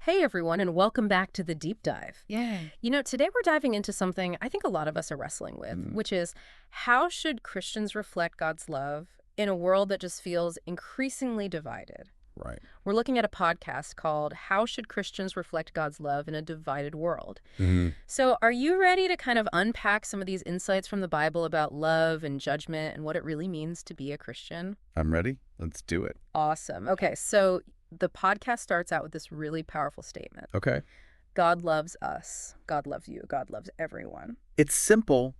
Hey everyone, and welcome back to the deep dive. Yay. Today we're diving into something I think a lot of us are wrestling with, Mm, which is how should Christians reflect God's love in a world that just feels increasingly divided? right. We're looking at a podcast called How Should Christians Reflect God's Love in a Divided World? hmm So, are you ready to kind of unpack some of these insights from the Bible about love and judgment and what it really means to be a Christian? I'm ready. Let's do it. Awesome. Okay, so the podcast starts out with this really powerful statement. Okay. God loves us. God loves you. God loves everyone. It's simple,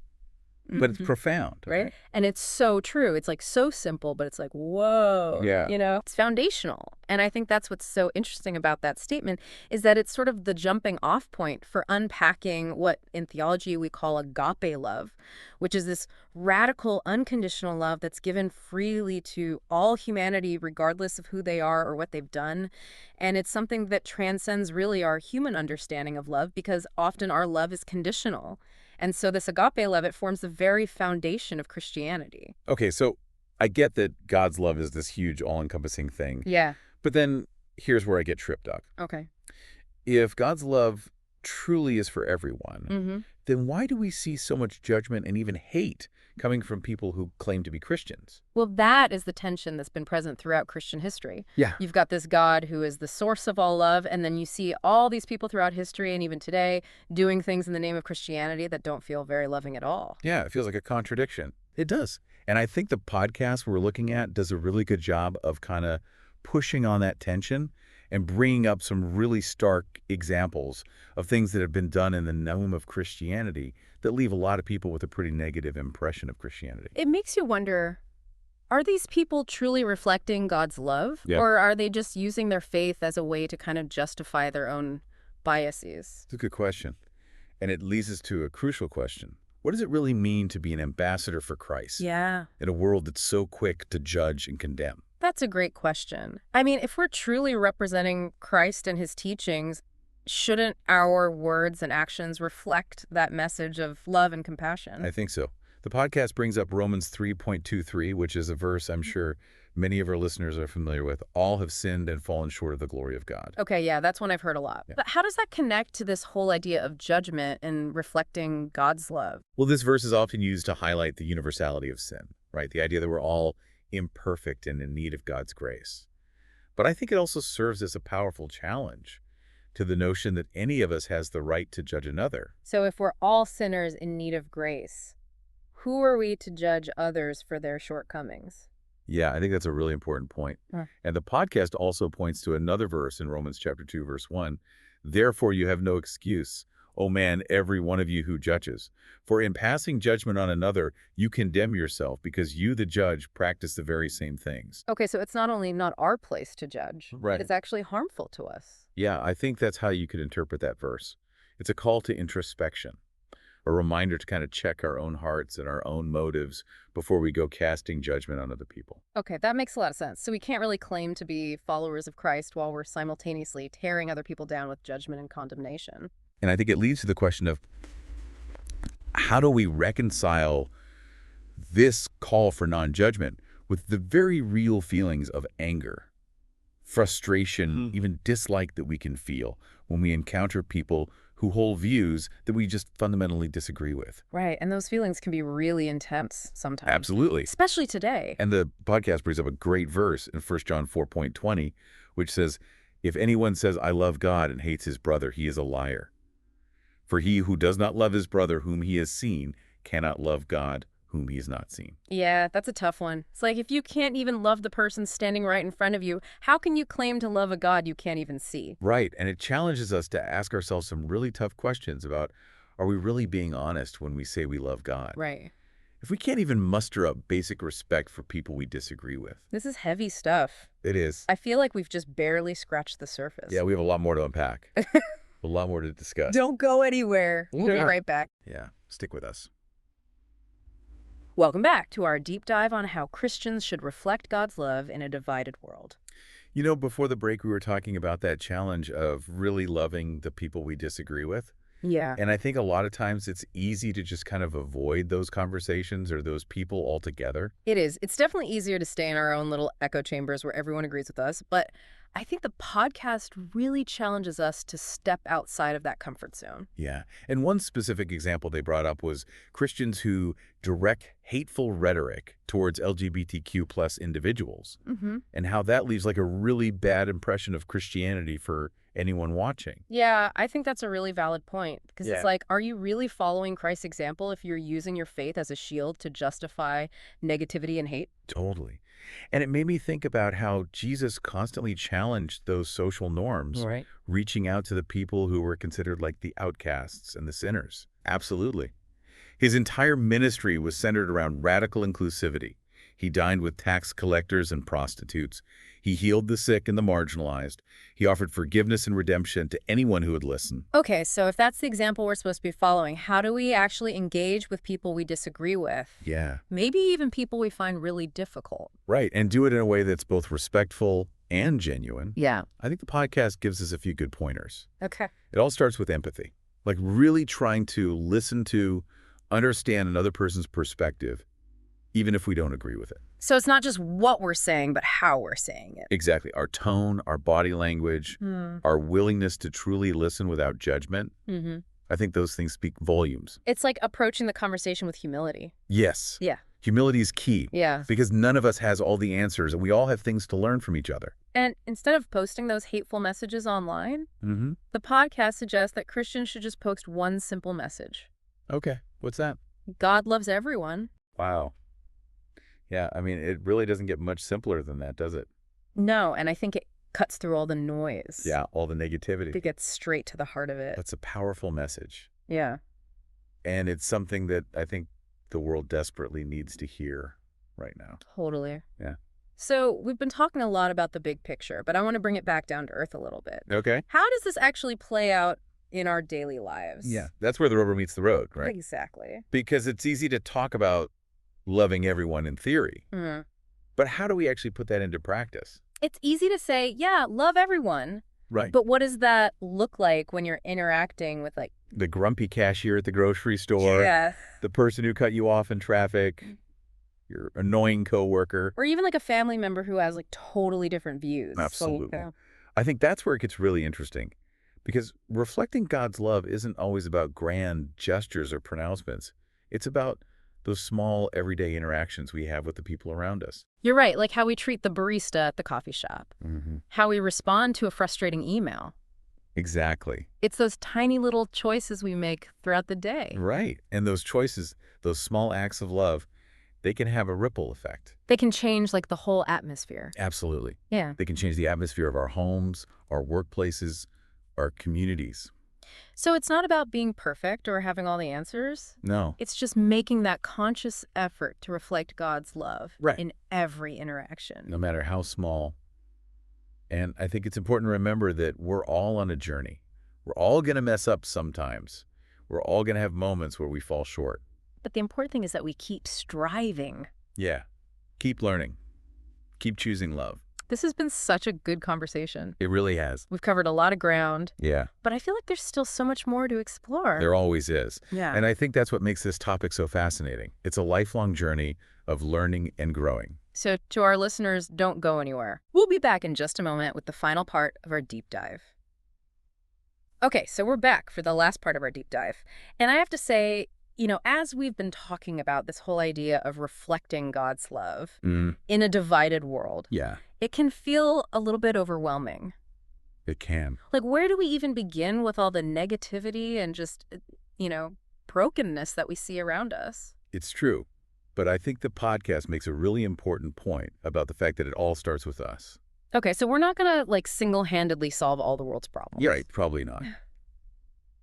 but it's Mhm. profound. Right? Okay. And it's so true. It's like so simple, but it's like, whoa, Yeah. it's foundational. And I think that's what's so interesting about that statement is that it's sort of the jumping off point for unpacking what in theology we call agape love, which is this radical, unconditional love that's given freely to all humanity, regardless of who they are or what they've done. And it's something that transcends really our human understanding of love because often our love is conditional. And so this agape love, it forms the very foundation of Christianity. Okay, so I get that God's love is this huge, all-encompassing thing. Yeah. But then here's where I get tripped up. Okay. If God's love truly is for everyone, Mm-hmm. then why do we see so much judgment and even hate coming from people who claim to be Christians? Well, that is the tension that's been present throughout Christian history. Yeah. You've got this God who is the source of all love, and then you see all these people throughout history and even today doing things in the name of Christianity that don't feel very loving at all. Yeah, it feels like a contradiction. It does. And I think the podcast we're looking at does a really good job of kind of pushing on that tension and bringing up some really stark examples of things that have been done in the name of Christianity that leave a lot of people with a pretty negative impression of Christianity. It makes you wonder, are these people truly reflecting God's love? Yeah. Or are they just using their faith as a way to kind of justify their own biases? It's a good question. And it leads us to a crucial question. What does it really mean to be an ambassador for Christ Yeah. in a world that's so quick to judge and condemn? That's a great question. I mean, if we're truly representing Christ and his teachings, shouldn't our words and actions reflect that message of love and compassion? I think so. The podcast brings up Romans 3:23, which is a verse I'm sure many of our listeners are familiar with. All have sinned and fallen short of the glory of God. Okay, yeah, that's one I've heard a lot. Yeah. But how does that connect to this whole idea of judgment and reflecting God's love? Well, this verse is often used to highlight the universality of sin, right? The idea that we're all imperfect and in need of God's grace. But I think it also serves as a powerful challenge to the notion that any of us has the right to judge another. So if we're all sinners in need of grace, who are we to judge others for their shortcomings? Yeah, I think that's a really important point. Huh. And the podcast also points to another verse in Romans chapter 2, verse 1. Therefore you have no excuse, O man, every one of you who judges. For in passing judgment on another, you condemn yourself because you, the judge, practice the very same things. Okay, so it's not only not our place to judge, Right. but it's actually harmful to us. Yeah, I think that's how you could interpret that verse. It's a call to introspection, a reminder to kind of check our own hearts and our own motives before we go casting judgment on other people. Okay, that makes a lot of sense. So we can't really claim to be followers of Christ while we're simultaneously tearing other people down with judgment and condemnation. And I think it leads to the question of how do we reconcile this call for non-judgment with the very real feelings of anger, frustration, even dislike that we can feel when we encounter people who hold views that we just fundamentally disagree with. Right, and those feelings can be really intense sometimes. Absolutely. Especially today. And the podcast brings up a great verse in 1 John 4:20, which says, if anyone says, I love God and hates his brother, he is a liar. For he who does not love his brother whom he has seen cannot love God whom he has not seen. Yeah, that's a tough one. It's like if you can't even love the person standing right in front of you, how can you claim to love a God you can't even see? Right, and it challenges us to ask ourselves some really tough questions about, are we really being honest when we say we love God? Right. If we can't even muster up basic respect for people we disagree with. This is heavy stuff. It is. I feel like we've just barely scratched the surface. Yeah, we have a lot more to unpack. A lot more to discuss. Don't go anywhere. We'll be right back. Yeah, stick with us. Welcome back to our deep dive on how Christians should reflect God's love in a divided world. You know, before the break, we were talking about that challenge of really loving the people we disagree with. Yeah. And I think a lot of times it's easy to just kind of avoid those conversations or those people altogether. It is. It's definitely easier to stay in our own little echo chambers where everyone agrees with us. But I think the podcast really challenges us to step outside of that comfort zone. Yeah. And one specific example they brought up was Christians who direct hateful rhetoric towards LGBTQ plus individuals, Mm-hmm. and how that leaves like a really bad impression of Christianity for anyone watching. Yeah, I think that's a really valid point because it's Yeah. like, are you really following Christ's example if you're using your faith as a shield to justify negativity and hate? Totally. And it made me think about how Jesus constantly challenged those social norms, Right. reaching out to the people who were considered like the outcasts and the sinners. Absolutely. His entire ministry was centered around radical inclusivity. He dined with tax collectors and prostitutes. He healed the sick and the marginalized. He offered forgiveness and redemption to anyone who would listen. Okay, so if that's the example we're supposed to be following, how do we actually engage with people we disagree with? Yeah. Maybe even people we find really difficult. Right. And do it in a way that's both respectful and genuine. Yeah. I think the podcast gives us a few good pointers. Okay. It all starts with empathy, like really trying to listen to, understand another person's perspective, even if we don't agree with it. So it's not just what we're saying, but how we're saying it. Exactly. Our tone, our body language, our willingness to truly listen without judgment. Mm-hmm. I think those things speak volumes. It's like approaching the conversation with humility. Yes. Yeah. Humility is key. Yeah. Because none of us has all the answers, and we all have things to learn from each other. And instead of posting those hateful messages online, Mm-hmm. the podcast suggests that Christians should just post one simple message. Okay. What's that? God loves everyone. Wow. Yeah, I mean, it really doesn't get much simpler than that, does it? No, and I think it cuts through all the noise. Yeah, all the negativity. It gets straight to the heart of it. That's a powerful message. Yeah. And it's something that I think the world desperately needs to hear right now. Totally. Yeah. So we've been talking a lot about the big picture, but I want to bring it back down to earth a little bit. Okay. How does this actually play out in our daily lives? Yeah, that's where the rubber meets the road, right? Exactly. Because it's easy to talk about loving everyone in theory, Mhm. but how do we actually put that into practice? It's easy to say, yeah, love everyone. Right. But what does that look like when you're interacting with like, The grumpy cashier at the grocery store, yeah, the person who cut you off in traffic, your annoying coworker. or even like a family member who has like totally different views? Absolutely. So, yeah. I think that's where it gets really interesting, because reflecting God's love isn't always about grand gestures or pronouncements. It's about those small everyday interactions we have with the people around us. You're right, like how we treat the barista at the coffee shop, Mm-hmm. how we respond to a frustrating email. Exactly. It's those tiny little choices we make throughout the day. Right. And those choices, those small acts of love, they can have a ripple effect. They can change like the whole atmosphere. Absolutely. Yeah. They can change the atmosphere of our homes, our workplaces, our communities. So it's not about being perfect or having all the answers. No. It's just making that conscious effort to reflect God's love Right. in every interaction. No matter how small. And I think it's important to remember that we're all on a journey. We're all going to mess up sometimes. We're all going to have moments where we fall short. But the important thing is that we keep striving. Yeah. Keep learning. Keep choosing love. This has been such a good conversation. It really has. We've covered a lot of ground, Yeah. but I feel like there's still so much more to explore. There always is. Yeah. And I think that's what makes this topic so fascinating. It's a lifelong journey of learning and growing. So to our listeners, don't go anywhere. We'll be back in just a moment with the final part of our deep dive. Okay, so we're back for the last part of our deep dive. And I have to say, as we've been talking about this whole idea of reflecting God's love in a divided world, Yeah, it can feel a little bit overwhelming. it can. Like, where do we even begin with all the negativity and just, brokenness that we see around us? It's true. But I think the podcast makes a really important point about the fact that it all starts with us. Okay, so we're not going to, single-handedly solve all the world's problems. Yeah, right. Probably not.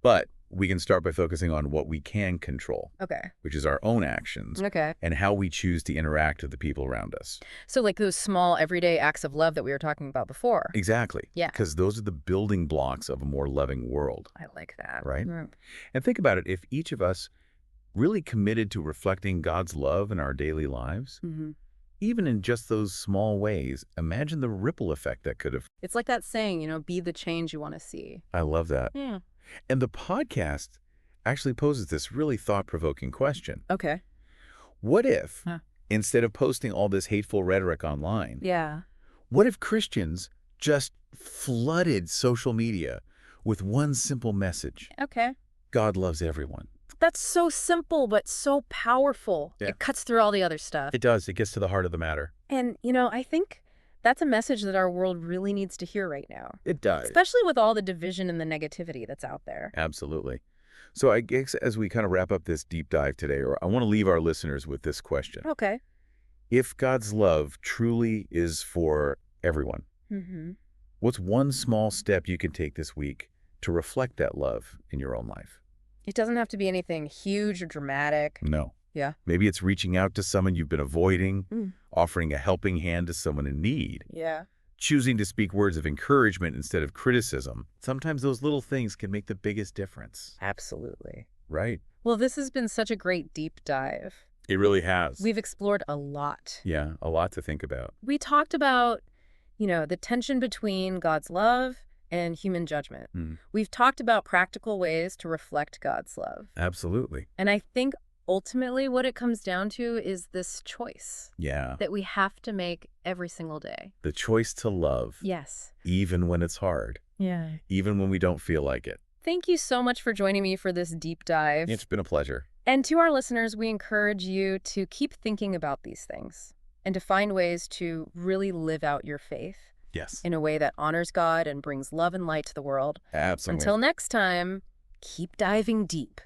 But we can start by focusing on what we can control, Okay. which is our own actions Okay. and how we choose to interact with the people around us. So like those small everyday acts of love that we were talking about before. Exactly. Yeah. Because those are the building blocks of a more loving world. I like that. Right? Mm. And think about it. If each of us really committed to reflecting God's love in our daily lives, Mm-hmm. even in just those small ways, imagine the ripple effect that could have. It's like that saying, be the change you want to see. I love that. Yeah. And the podcast actually poses this really thought-provoking question. Okay. What if, Huh. instead of posting all this hateful rhetoric online, Yeah. what if Christians just flooded social media with one simple message. Okay. God loves everyone. That's so simple, but so powerful. Yeah. It cuts through all the other stuff. It does. It gets to the heart of the matter. And, I think that's a message that our world really needs to hear right now, It does. especially with all the division and the negativity that's out there. Absolutely. So I guess as we kind of wrap up this deep dive today, or I want to leave our listeners with this question. Okay. If God's love truly is for everyone, Mm-hmm. what's one small step you can take this week to reflect that love in your own life? It doesn't have to be anything huge or dramatic. No. Yeah. Maybe it's reaching out to someone you've been avoiding, Mm. offering a helping hand to someone in need, Yeah. choosing to speak words of encouragement instead of criticism. Sometimes those little things can make the biggest difference. Absolutely. Right? Well, this has been such a great deep dive. It really has. We've explored a lot. Yeah, a lot to think about. We talked about, the tension between God's love and human judgment. Mm. We've talked about practical ways to reflect God's love. Absolutely. And I think ultimately what it comes down to is this choice Yeah. that we have to make every single day. The choice to love, Yes. even when it's hard, Yeah. even when we don't feel like it. Thank you so much for joining me for this deep dive. It's been a pleasure. And to our listeners, we encourage you to keep thinking about these things and to find ways to really live out your faith Yes. in a way that honors God and brings love and light to the world. Absolutely. Until next time, keep diving deep.